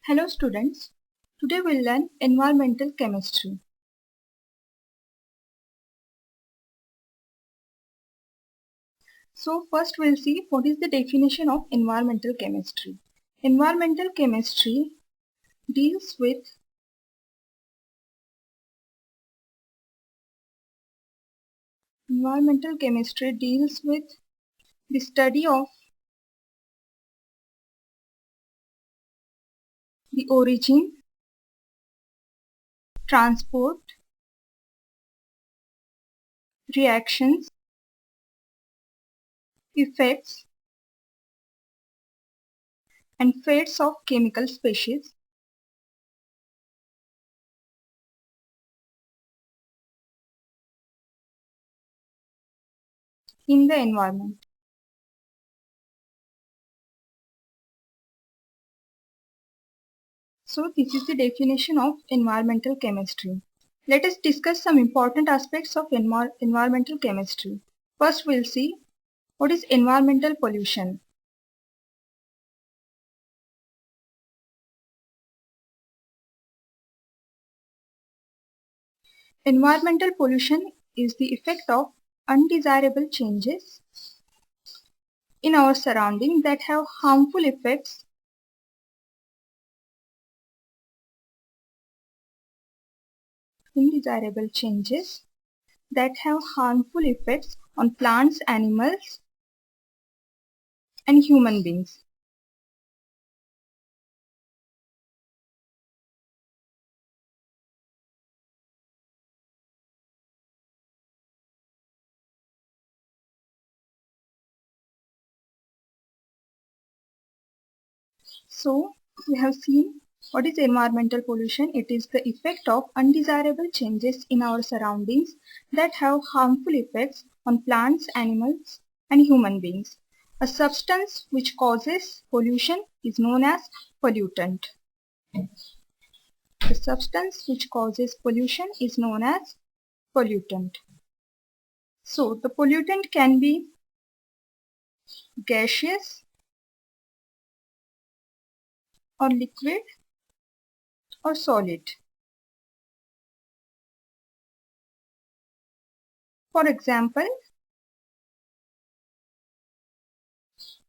Hello students, today we'll learn environmental chemistry. So first we'll see what is the definition of environmental chemistry. Environmental chemistry deals with the study of the origin, transport, reactions, effects and fates of chemical species in the environment. So this is the definition of environmental chemistry. Let us discuss some important aspects of environmental chemistry. First we'll see what is environmental pollution. Environmental pollution is the effect of undesirable changes in our surroundings that have harmful effects on plants, animals and human beings. So we have seen what is environmental pollution. It is the effect of undesirable changes in our surroundings that have harmful effects on plants, animals and human beings. A substance which causes pollution is known as pollutant. The substance which causes pollution is known as pollutant. So the pollutant can be gaseous or liquid or solid. For example,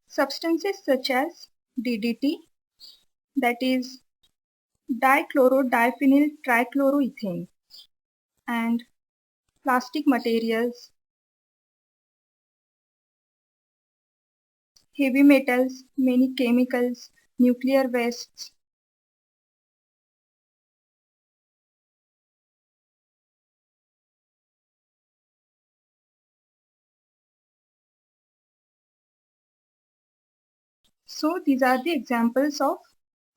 substances such as DDT, that is dichloro-diphenyl trichloroethane, and plastic materials, heavy metals, many chemicals, nuclear wastes, so these are the examples of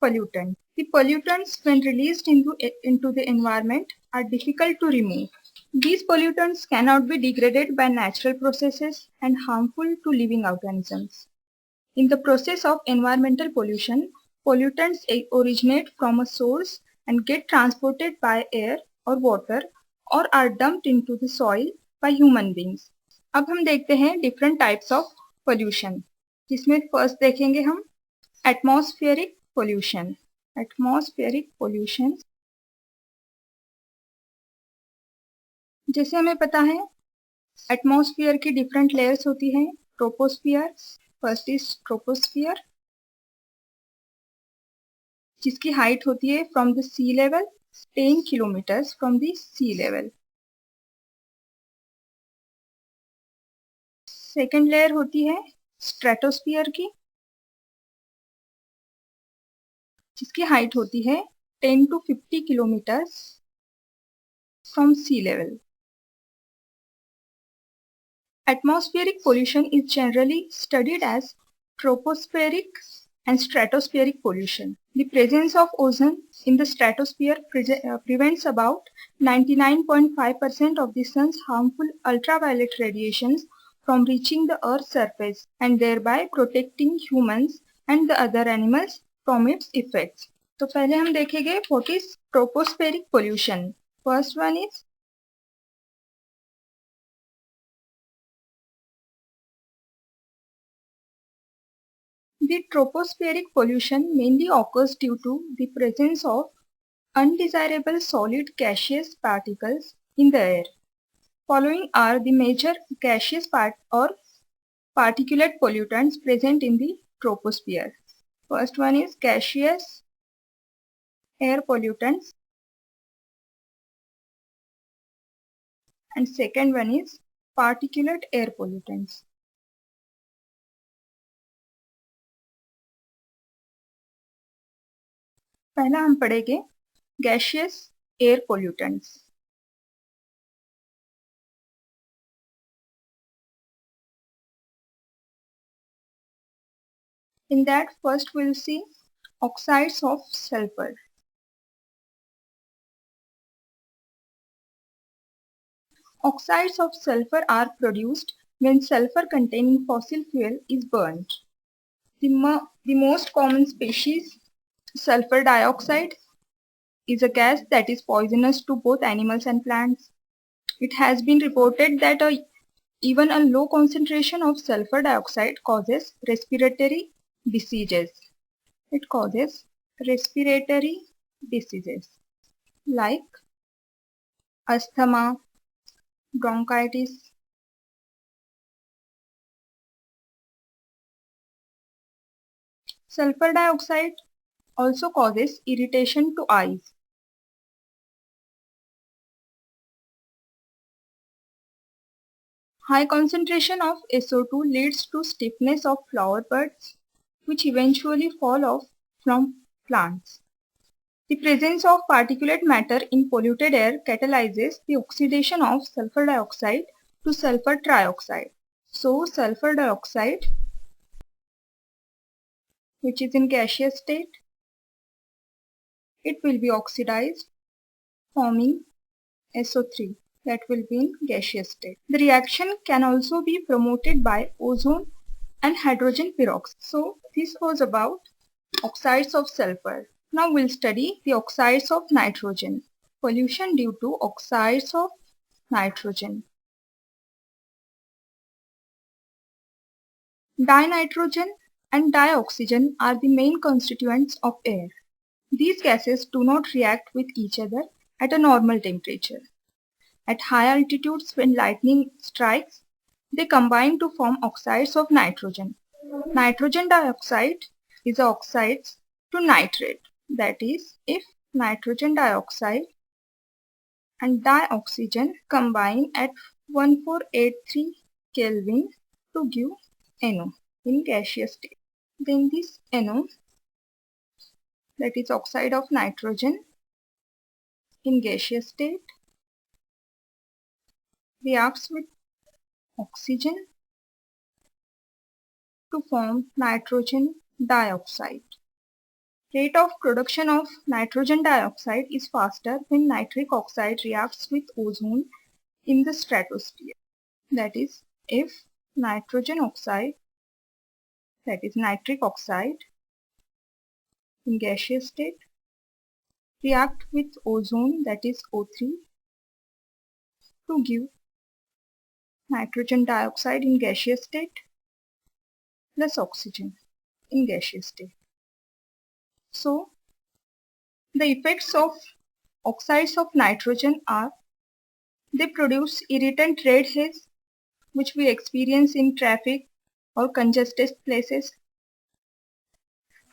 pollutants. The pollutants when released into the environment are difficult to remove. These pollutants cannot be degraded by natural processes and harmful to living organisms. In the process of environmental pollution, pollutants originate from a source and get transported by air or water or are dumped into the soil by human beings. अब हम देखते हैं different types of pollution, जिसमें first देखेंगे हम atmospheric pollution. Atmospheric pollution, जैसे हमें पता है एटमॉस्फेयर की डिफरेंट लेयर्स होती हैं. ट्रोपोस्फियर, फर्स्ट इज ट्रोपोस्फियर, जिसकी हाइट होती है from the sea level 10 kilometres from the sea level. Second layer होती है स्ट्रेटोस्फियर की, जिसकी हाइट होती है 10 to 50 kilometres from sea level. Atmospheric pollution is generally studied as tropospheric and stratospheric pollution. The presence of ozone in the stratosphere prevents about 99.5% of the sun's harmful ultraviolet radiations from reaching the Earth's surface and thereby protecting humans and the other animals from its effects. तो पहले हम देखेंगे what is tropospheric pollution. First one is The tropospheric pollution mainly occurs due to the presence of undesirable solid gaseous particles in the air. Following are the major gaseous or particulate pollutants present in the troposphere. First one is gaseous air pollutants and second one is particulate air pollutants. पहला हम पढ़ेंगे gaseous air pollutants. In that first we'll see oxides of sulfur. Oxides of sulfur are produced when sulfur containing fossil fuel is burnt. The most common species, sulfur dioxide, is a gas that is poisonous to both animals and plants. It has been reported that even a low concentration of sulfur dioxide causes respiratory diseases. It causes respiratory diseases like asthma, bronchitis. Sulfur dioxide also causes irritation to eyes. High concentration of SO2 leads to stiffness of flower buds, which eventually fall off from plants. The presence of particulate matter in polluted air catalyzes the oxidation of sulfur dioxide to sulfur trioxide. So, sulfur dioxide, which is in gaseous state, it will be oxidized, forming SO3, that will be in gaseous state. The reaction can also be promoted by ozone and hydrogen peroxide. So, this was about oxides of sulfur. Now we'll study the oxides of nitrogen. Pollution due to oxides of nitrogen. Dinitrogen and dioxygen are the main constituents of air. These gases do not react with each other at a normal temperature. At high altitudes, when lightning strikes, they combine to form oxides of nitrogen. Nitrogen dioxide is oxides to nitrate. That is, if nitrogen dioxide and dioxygen combine at 1483 Kelvin to give NO in gaseous state. Then this NO, that is oxide of nitrogen in gaseous state, reacts with oxygen to form nitrogen dioxide. Rate of production of nitrogen dioxide is faster when nitric oxide reacts with ozone in the stratosphere. That is, if nitrogen oxide, that is nitric oxide in gaseous state, react with ozone, that is O3, to give nitrogen dioxide in gaseous state plus oxygen in gaseous state. So, the effects of oxides of nitrogen are they produce irritant red haze, which we experience in traffic or congested places.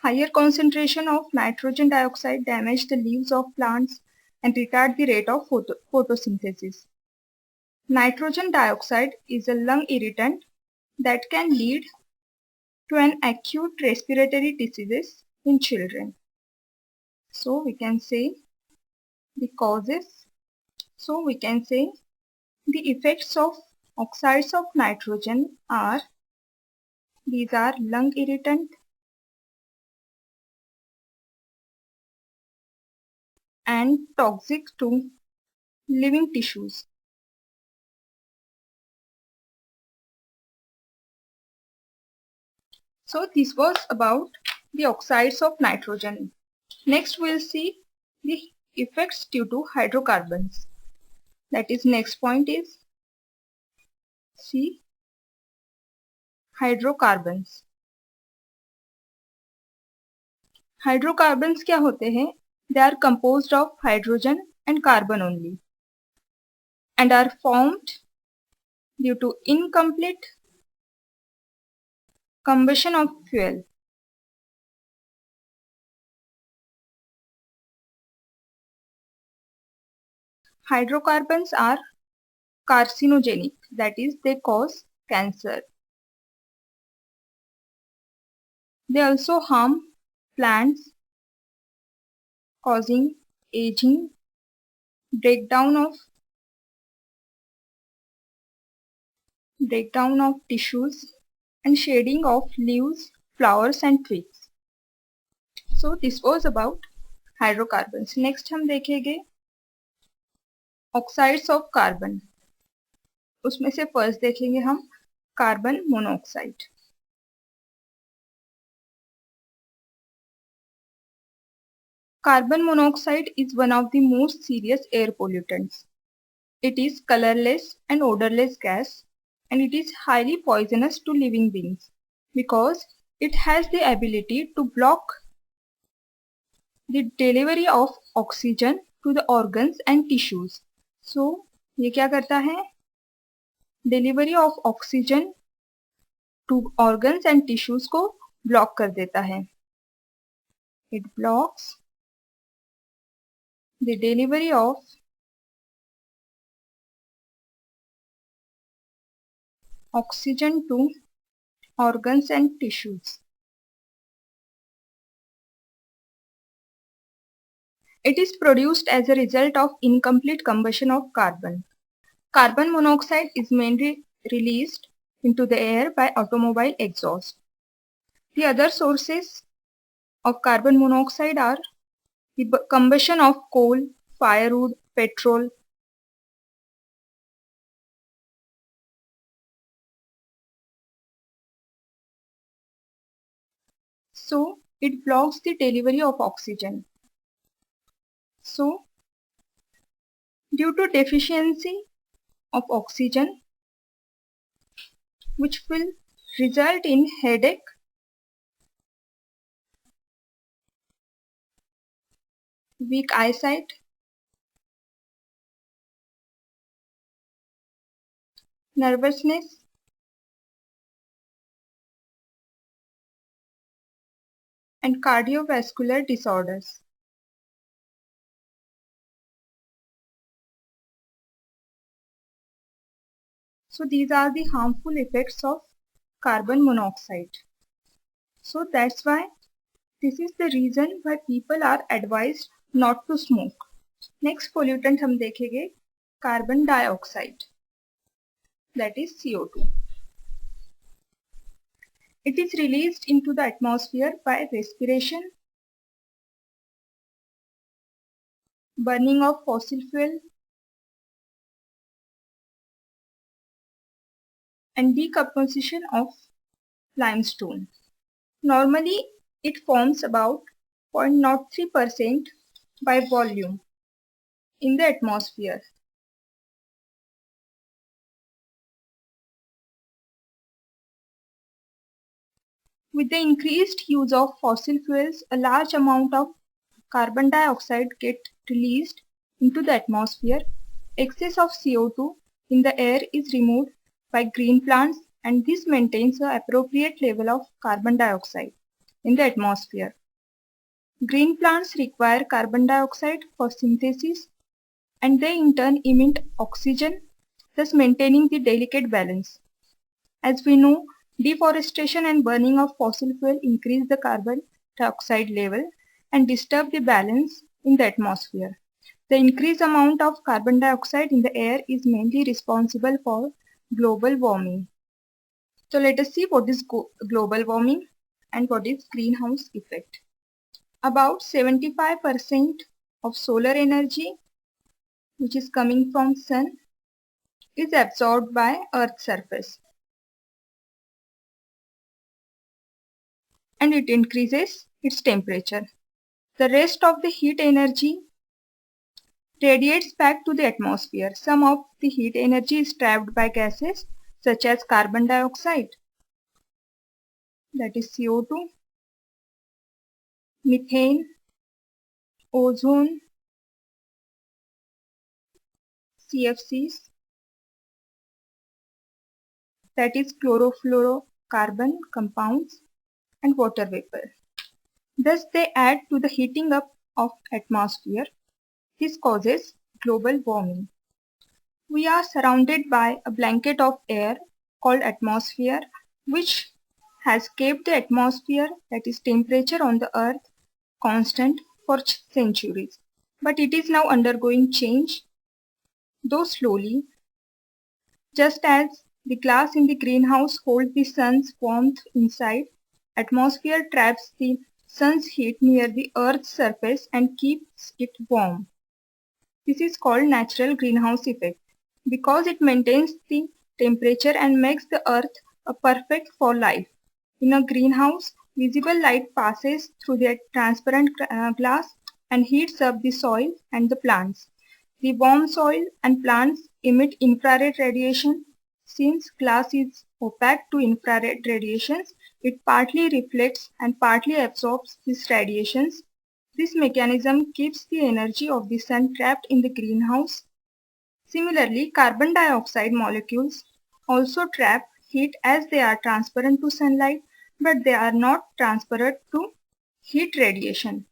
Higher concentration of nitrogen dioxide damage the leaves of plants and retard the rate of photosynthesis. Nitrogen dioxide is a lung irritant that can lead to an acute respiratory diseases in children. So we can say the causes. So we can say the effects of oxides of nitrogen are, these are lung irritant and toxic to living tissues. So this was about the oxides of nitrogen. Next we'll see the effects due to hydrocarbons. That is, next point is C, hydrocarbons. Hydrocarbons क्या होते हैं? They are composed of hydrogen and carbon only and are formed due to incomplete combustion of fuel. Hydrocarbons are carcinogenic, that is, they cause cancer. They also harm plants, causing aging, breakdown of tissues, and shading of leaves, flowers and twigs. So this was about hydrocarbons. Next हम देखेंगे oxides of carbon. उसमें से first देखेंगे हम carbon monoxide. Carbon monoxide is one of the most serious air pollutants. It is colorless and odorless gas, and it is highly poisonous to living beings because it has the ability to block the delivery of oxygen to the organs and tissues. So, ये क्या करता है? Delivery of oxygen to organs and tissues को block कर देता है. It blocks the delivery of oxygen to organs and tissues. It is produced as a result of incomplete combustion of carbon. Carbon monoxide is mainly released into the air by automobile exhaust. The other sources of carbon monoxide are the combustion of coal, firewood, petrol. So, it blocks the delivery of oxygen. So, due to deficiency of oxygen, which will result in headache, weak eyesight, nervousness, and cardiovascular disorders. So these are the harmful effects of carbon monoxide. So that's why this is the reason why people are advised not to smoke. Next pollutant हम देखेंगे carbon dioxide, that is CO2. It is released into the atmosphere by respiration, burning of fossil fuel, and decomposition of limestone. Normally, it forms about 0.03% by volume in the atmosphere. With the increased use of fossil fuels, a large amount of carbon dioxide gets released into the atmosphere. Excess of CO2 in the air is removed by green plants, and this maintains an appropriate level of carbon dioxide in the atmosphere. Green plants require carbon dioxide for synthesis, and they in turn emit oxygen, thus maintaining the delicate balance. As we know, deforestation and burning of fossil fuel increase the carbon dioxide level and disturb the balance in the atmosphere. The increased amount of carbon dioxide in the air is mainly responsible for global warming. So let us see what is global warming and what is greenhouse effect. About 75% of solar energy, which is coming from sun, is absorbed by Earth's surface, and it increases its temperature. The rest of the heat energy radiates back to the atmosphere. Some of the heat energy is trapped by gases such as carbon dioxide, that is CO2, methane, ozone, CFCs, that is chlorofluorocarbon compounds, and water vapor. Thus they add to the heating up of atmosphere. This causes global warming. We are surrounded by a blanket of air called atmosphere, which has kept the atmosphere, that is temperature on the earth, constant for centuries. But it is now undergoing change, though slowly. Just as the glass in the greenhouse holds the sun's warmth inside, atmosphere traps the sun's heat near the earth's surface and keeps it warm. This is called natural greenhouse effect because it maintains the temperature and makes the earth a perfect for life. In a greenhouse, visible light passes through the transparent glass and heats up the soil and the plants. The warm soil and plants emit infrared radiation. Since glass is opaque to infrared radiations, it partly reflects and partly absorbs these radiations. This mechanism keeps the energy of the sun trapped in the greenhouse. Similarly, carbon dioxide molecules also trap heat as they are transparent to sunlight, but they are not transparent to heat radiation.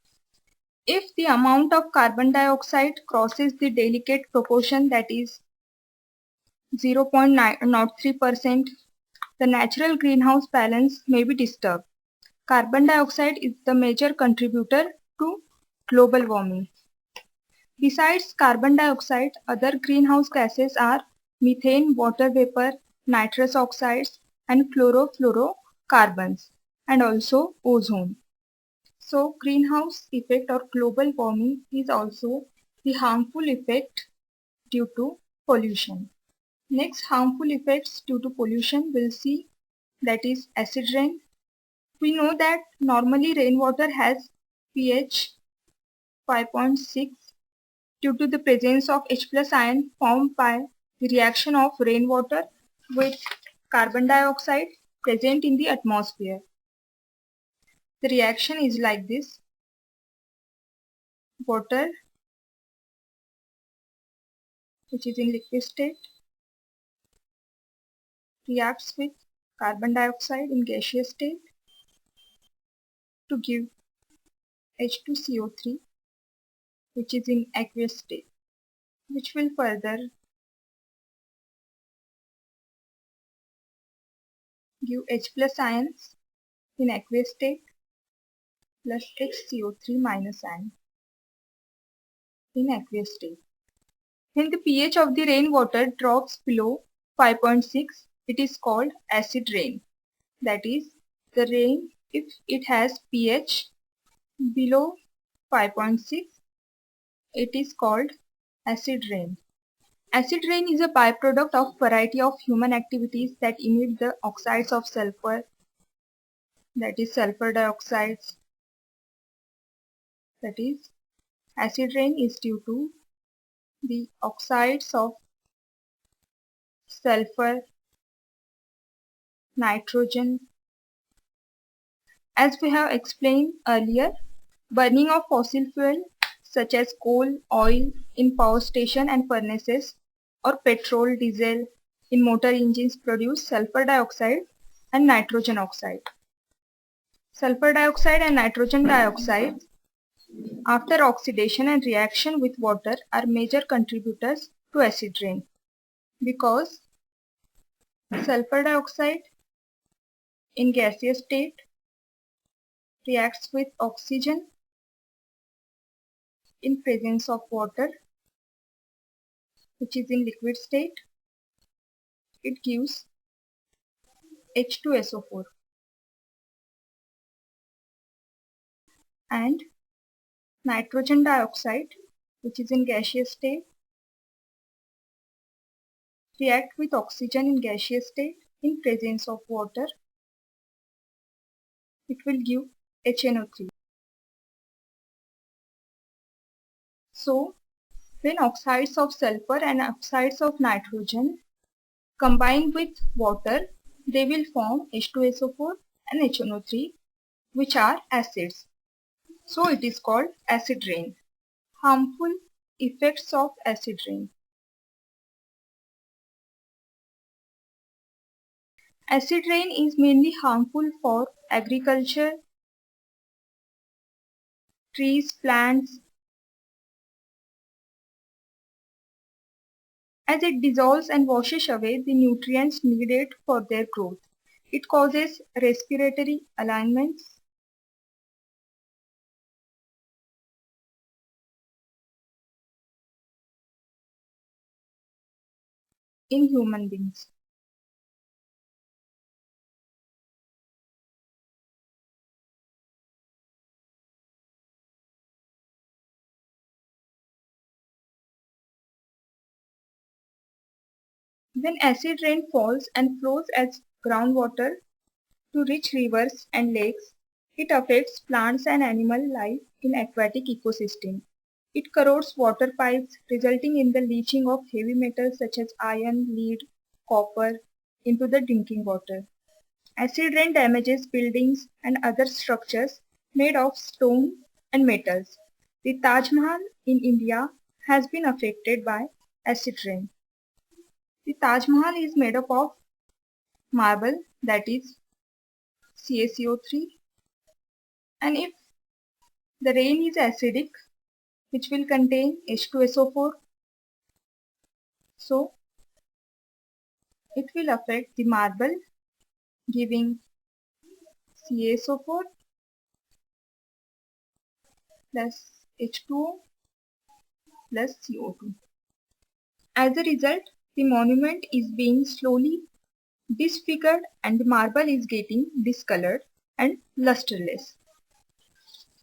If the amount of carbon dioxide crosses the delicate proportion, that is 0.03%, the natural greenhouse balance may be disturbed. Carbon dioxide is the major contributor to global warming. Besides carbon dioxide, other greenhouse gases are methane, water vapor, nitrous oxides, and chlorofluorocarbons, and also ozone. So, greenhouse effect or global warming is also the harmful effect due to pollution. Next, harmful effects due to pollution we'll see, that is acid rain. We know that normally rainwater has pH 5.6 due to the presence of H plus ion formed by the reaction of rainwater with carbon dioxide present in the atmosphere. The reaction is like this. Water, which is in liquid state, reacts with carbon dioxide in gaseous state to give H2CO3, which is in aqueous state, which will further give H plus ions in aqueous state plus HCO3 minus ion in aqueous state. When the pH of the rainwater drops below 5.6, it is called acid rain. That is, the rain, if it has pH below 5.6, it is called acid rain. Acid rain is a byproduct of variety of human activities that emit the oxides of sulfur, that is sulfur dioxides. That is, acid rain is due to the oxides of sulfur, nitrogen. As we have explained earlier, burning of fossil fuel such as coal, oil in power station and furnaces, or petrol, diesel in motor engines produce sulfur dioxide and nitrogen oxide. Sulfur dioxide and nitrogen dioxide, after oxidation and reaction with water, are major contributors to acid rain because sulfur dioxide in gaseous state reacts with oxygen in presence of water, which is in liquid state. It gives H2SO4, and nitrogen dioxide, which is in gaseous state, react with oxygen in gaseous state in presence of water. It will give HNO3. So, when oxides of sulfur and oxides of nitrogen combine with water, they will form H2SO4 and HNO3, which are acids. So it is called acid rain. Harmful effects of acid rain. Acid rain is mainly harmful for agriculture, trees, plants, as it dissolves and washes away the nutrients needed for their growth. It causes respiratory alignments in human beings. When acid rain falls and flows as groundwater to rich rivers and lakes, it affects plants and animal life in aquatic ecosystem. It corrodes water pipes, resulting in the leaching of heavy metals such as iron, lead, copper into the drinking water. Acid rain damages buildings and other structures made of stone and metals. The Taj Mahal in India has been affected by acid rain. The Taj Mahal is made up of marble, that is CaCO3, and if the rain is acidic, which will contain H2SO4, so it will affect the marble, giving CaSO4 plus H2O plus CO2. As a result, the monument is being slowly disfigured and the marble is getting discolored and lusterless.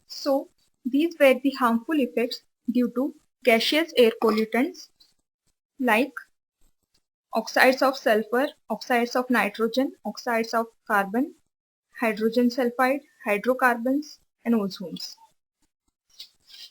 So, these were the harmful effects due to gaseous air pollutants like oxides of sulfur, oxides of nitrogen, oxides of carbon, hydrogen sulfide, hydrocarbons, and ozones.